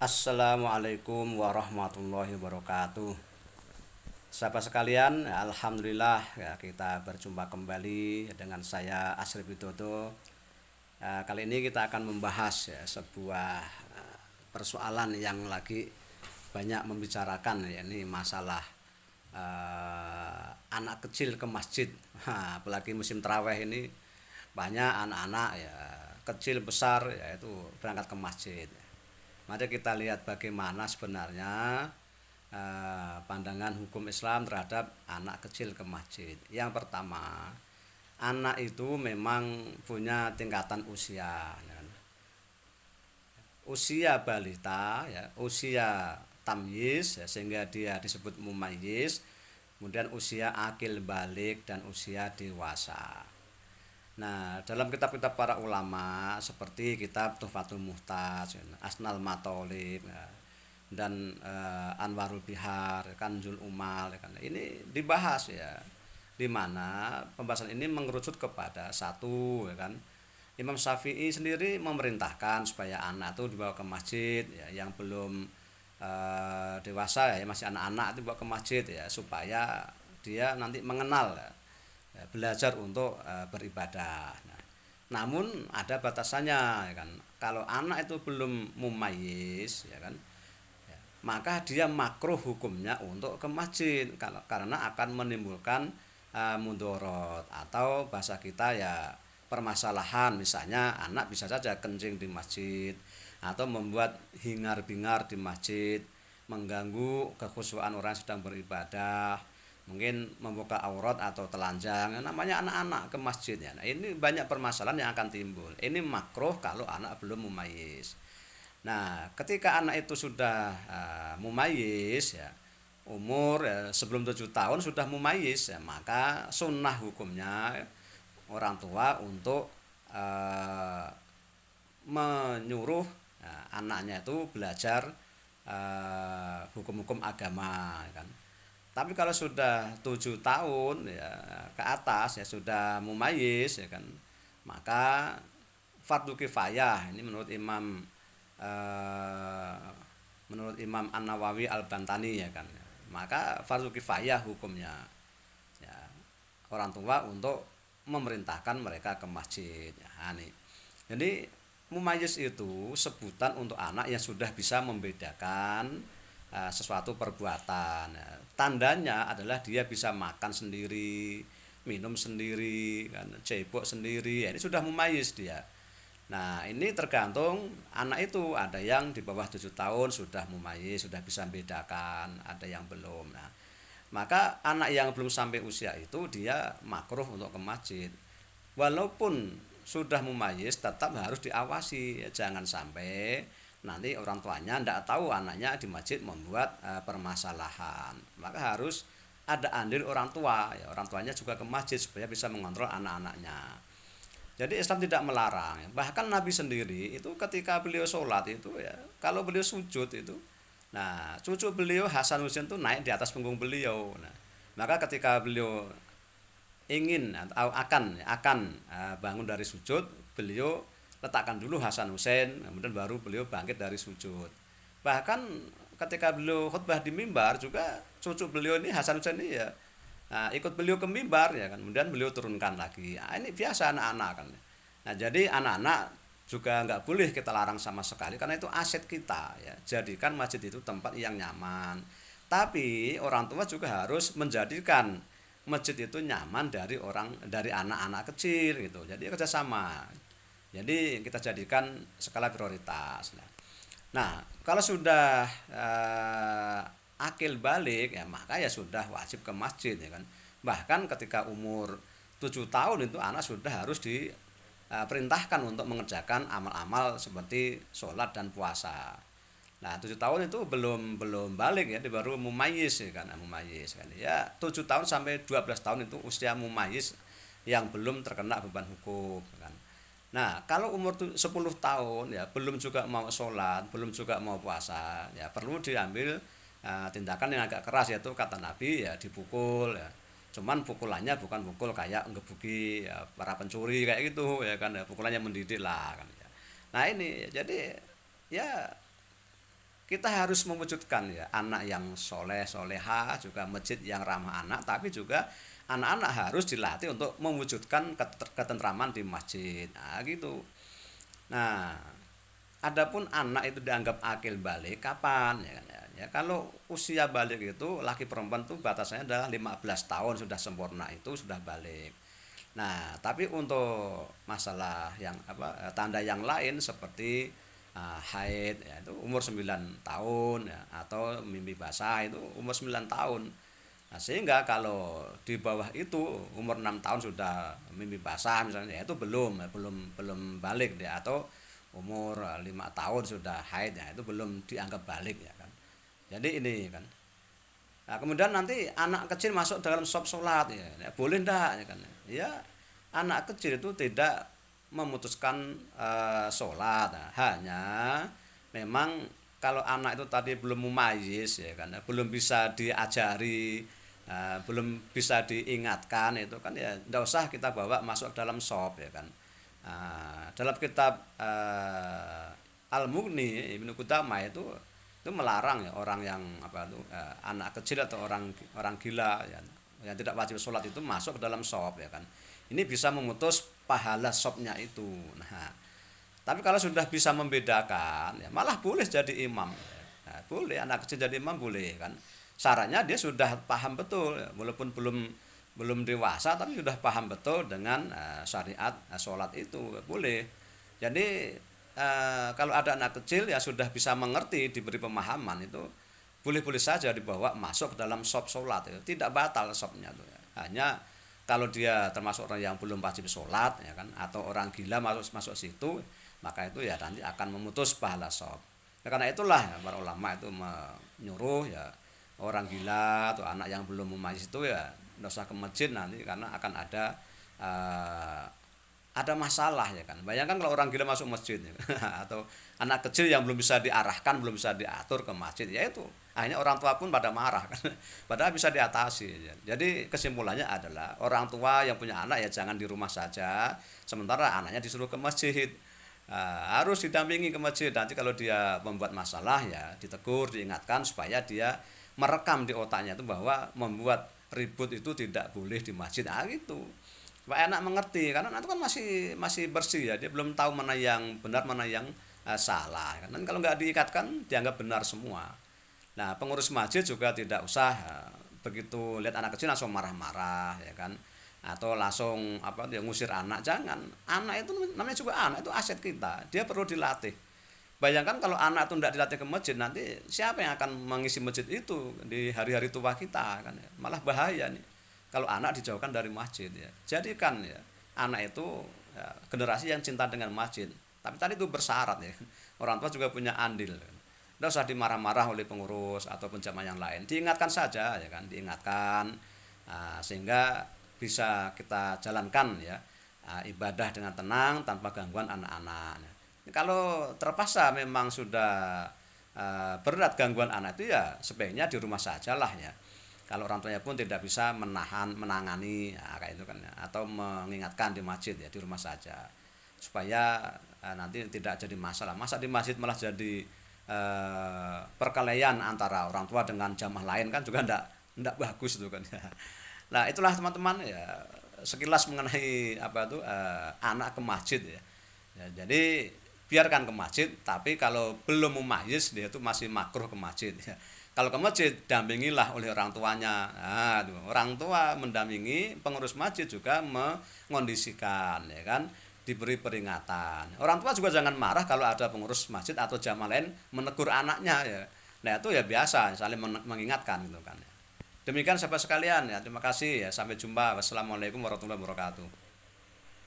Assalamualaikum warahmatullahi wabarakatuh. Sahabat sekalian, alhamdulillah ya, kita berjumpa kembali dengan saya Asrif Widodo. Kali ini kita akan membahas ya, sebuah persoalan yang lagi banyak membicarakan, ya ini masalah anak kecil ke masjid. Apalagi musim taraweh ini banyak anak-anak ya kecil besar ya itu berangkat ke masjid. Mari kita lihat bagaimana sebenarnya pandangan hukum Islam terhadap anak kecil ke masjid. Yang pertama, anak itu memang punya tingkatan usia, ya kan? Usia balita, ya, usia tamyiz, ya, sehingga dia disebut mumayyiz, kemudian usia akil balik dan usia dewasa. Nah, dalam kitab-kitab para ulama seperti kitab Tuhfatul Muhtaj, Asnal Matolib, ya, dan Anwarul Bihar, Kanzul Umal, ya kan. Ini dibahas ya, di mana pembahasan ini mengerucut kepada satu, ya kan. Imam Syafi'i sendiri memerintahkan supaya anak itu dibawa ke masjid, ya, yang belum dewasa ya masih anak-anak itu dibawa ke masjid ya supaya dia nanti mengenal ya, belajar untuk beribadah. Nah, namun ada batasannya ya kan. Kalau anak itu belum mumayyiz ya kan, maka dia makruh hukumnya untuk ke masjid karena akan menimbulkan mudorot atau bahasa kita ya permasalahan, misalnya anak bisa saja kencing di masjid atau membuat hingar-bingar di masjid, mengganggu kekhusyuan orang yang sedang beribadah, mungkin membuka aurat atau telanjang, namanya anak-anak ke masjid ya. Nah, ini banyak permasalahan yang akan timbul. Ini makruh kalau anak belum mumayyiz. Nah, ketika anak itu sudah mumayyiz ya, umur ya, sebelum 7 tahun sudah mumayyiz ya, maka sunnah hukumnya orang tua untuk uh, menyuruh anaknya itu belajar hukum-hukum agama ya kan. Tapi kalau sudah 7 tahun ya ke atas ya sudah mumayyiz ya kan, maka fardu kifayah ini eh, menurut Imam An Nawawi Al Bantani ya kan, maka fardu kifayah hukumnya ya, orang tua untuk memerintahkan mereka ke masjid ya, nih. Jadi mumayyiz itu sebutan untuk anak yang sudah bisa membedakan sesuatu perbuatan ya. Tandanya adalah dia bisa makan sendiri, minum sendiri kan, cebok sendiri ya, ini sudah mumayyiz dia. Nah, ini tergantung anak itu, ada yang di bawah 7 tahun sudah mumayyiz, sudah bisa membedakan, ada yang belum. Nah, maka anak yang belum sampai usia itu dia makruh untuk ke masjid. Walaupun sudah mumayyiz tetap harus diawasi, ya, jangan sampai nanti orang tuanya tidak tahu anaknya di masjid membuat permasalahan. Maka harus ada andil orang tua, ya, orang tuanya juga ke masjid supaya bisa mengontrol anak-anaknya. Jadi Islam tidak melarang. Bahkan Nabi sendiri itu ketika beliau sholat itu ya, kalau beliau sujud itu, nah cucu beliau Hasan Husain itu naik di atas punggung beliau. Nah, maka ketika beliau ingin atau akan bangun dari sujud, beliau letakkan dulu Hasan Husain, kemudian baru beliau bangkit dari sujud. Bahkan ketika beliau khutbah di mimbar juga cucu beliau ini Hasan Husain ini ya, nah, ikut beliau ke mimbar ya kan, kemudian beliau turunkan lagi. Nah, ini biasa anak-anak kan. Nah, jadi anak-anak juga nggak boleh kita larang sama sekali karena itu aset kita ya. Jadikan masjid itu tempat yang nyaman. Tapi orang tua juga harus menjadikan masjid itu nyaman dari anak-anak kecil gitu. Jadi kerjasama. Jadi kita jadikan skala prioritas. Nah, kalau sudah akil balik ya maka ya sudah wajib ke masjid ya kan. Bahkan ketika umur 7 tahun itu anak sudah harus diperintahkan untuk mengerjakan amal-amal seperti sholat dan puasa. Nah, 7 tahun itu belum belum balik ya, dia baru mumayyiz ya kan, mumayyiz kan. Ya, 7 tahun sampai 12 tahun itu usia mumayyiz yang belum terkena beban hukum ya kan. Nah, kalau umur 10 tahun ya belum juga mau sholat, belum juga mau puasa, ya perlu diambil tindakan yang agak keras, yaitu kata Nabi ya dipukul ya. Cuman pukulannya bukan pukul kayak ngebuki ya, para pencuri kayak gitu ya kan, ya pukulannya mendidik lah kan ya. Nah, ini jadi ya kita harus mewujudkan ya anak yang soleh soleha, juga masjid yang ramah anak, tapi juga anak-anak harus dilatih untuk mewujudkan ketentraman di masjid. Nah, gitu. Nah, adapun anak itu dianggap akil balik kapan ya kan ya. Ya, kalau usia balik itu laki perempuan tuh batasannya adalah 15 tahun sudah sempurna itu sudah balik. Nah, tapi untuk masalah yang tanda yang lain seperti haid ya itu umur 9 tahun ya, atau mimpi basah itu umur 9 tahun. Nah, sehingga kalau di bawah itu umur 6 tahun sudah mimpi basah misalnya ya itu belum balik dia, atau umur 5 tahun sudah haid ya itu belum dianggap balik ya kan. Jadi ini kan. Nah, kemudian nanti anak kecil masuk dalam sop sholat ya, ya boleh ndak ya kan. Ya, anak kecil itu tidak memutuskan sholat. Nah, hanya memang kalau anak itu tadi belum mumayyiz ya kan, belum bisa diajari, belum bisa diingatkan itu kan ya ndak usah kita bawa masuk dalam sop ya kan. Dalam kitab Al-Mughni Ibnu Qudamah itu melarang ya orang yang anak kecil atau orang orang gila ya, yang tidak wajib sholat itu masuk ke dalam shop ya kan. Ini bisa memutus pahala shopnya itu. Nah, tapi kalau sudah bisa membedakan ya malah boleh jadi imam. Nah, boleh anak kecil jadi imam boleh kan. Syaratnya dia sudah paham betul ya, walaupun belum dewasa tapi sudah paham betul dengan syariat sholat itu boleh. Jadi kalau ada anak kecil ya sudah bisa mengerti, diberi pemahaman itu boleh-boleh saja dibawa masuk ke dalam shop sholat itu tidak batal shopnya tuh ya. Hanya kalau dia termasuk orang yang belum wajib sholat ya kan, atau orang gila masuk situ, maka itu ya nanti akan memutus pahala shop. Ya, karena itulah ya, para ulama itu menyuruh ya orang gila atau anak yang belum mumayyiz itu ya tidak usah ke masjid nanti, karena akan ada masalah ya kan. Bayangkan kalau orang gila masuk masjid ya, atau anak kecil yang belum bisa diarahkan, belum bisa diatur ke masjid, ya itu akhirnya orang tua pun pada marah kan. Padahal bisa diatasi ya. Jadi kesimpulannya adalah orang tua yang punya anak ya jangan di rumah saja, sementara anaknya disuruh ke masjid. Harus didampingi ke masjid. Nanti kalau dia membuat masalah ya ditegur, diingatkan supaya dia merekam di otaknya itu bahwa membuat ribut itu tidak boleh di masjid. Gitu. Supaya anak mengerti, karena anak itu kan masih bersih ya, dia belum tahu mana yang benar mana yang salah. Dan kalau nggak diikatkan dianggap benar semua. Nah, pengurus masjid juga tidak usah begitu lihat anak kecil langsung marah-marah ya kan, atau langsung dia ngusir anak. Jangan. Anak itu namanya juga anak, itu aset kita, dia perlu dilatih. Bayangkan kalau anak itu tidak dilatih ke masjid, nanti siapa yang akan mengisi masjid itu di hari-hari tua kita kan ya? Malah bahaya nih kalau anak dijauhkan dari masjid ya. Jadikan ya anak itu ya, generasi yang cinta dengan masjid. Tapi tadi itu bersyarat ya. Orang tua juga punya andil. Tidak usah dimarah-marah oleh pengurus ataupun jamaah yang lain. Diingatkan saja ya kan, diingatkan sehingga bisa kita jalankan ya ibadah dengan tenang tanpa gangguan anak-anak. Kalau terpaksa memang sudah berat gangguan anak itu ya sebaiknya di rumah sajalah ya. Kalau orang tuanya pun tidak bisa menangani ya, kayak itu kan ya, atau mengingatkan di masjid ya di rumah saja supaya nanti tidak jadi masalah. Masa di masjid malah jadi perkelahian antara orang tua dengan jamaah lain kan juga ndak bagus itu kan ya. Nah, itulah teman-teman ya sekilas mengenai anak ke masjid ya. Ya, jadi biarkan ke masjid, tapi kalau belum mumayyiz dia itu masih makruh ke masjid ya. Kalau ke masjid dampingilah oleh orang tuanya. Nah, orang tua mendampingi, pengurus masjid juga mengondisikan ya kan, diberi peringatan. Orang tua juga jangan marah kalau ada pengurus masjid atau jamaah lain menegur anaknya ya. Nah, itu ya biasa, saling mengingatkan gitu kan. Demikian sahabat sekalian ya. Terima kasih ya. Sampai jumpa. Wassalamualaikum warahmatullahi wabarakatuh.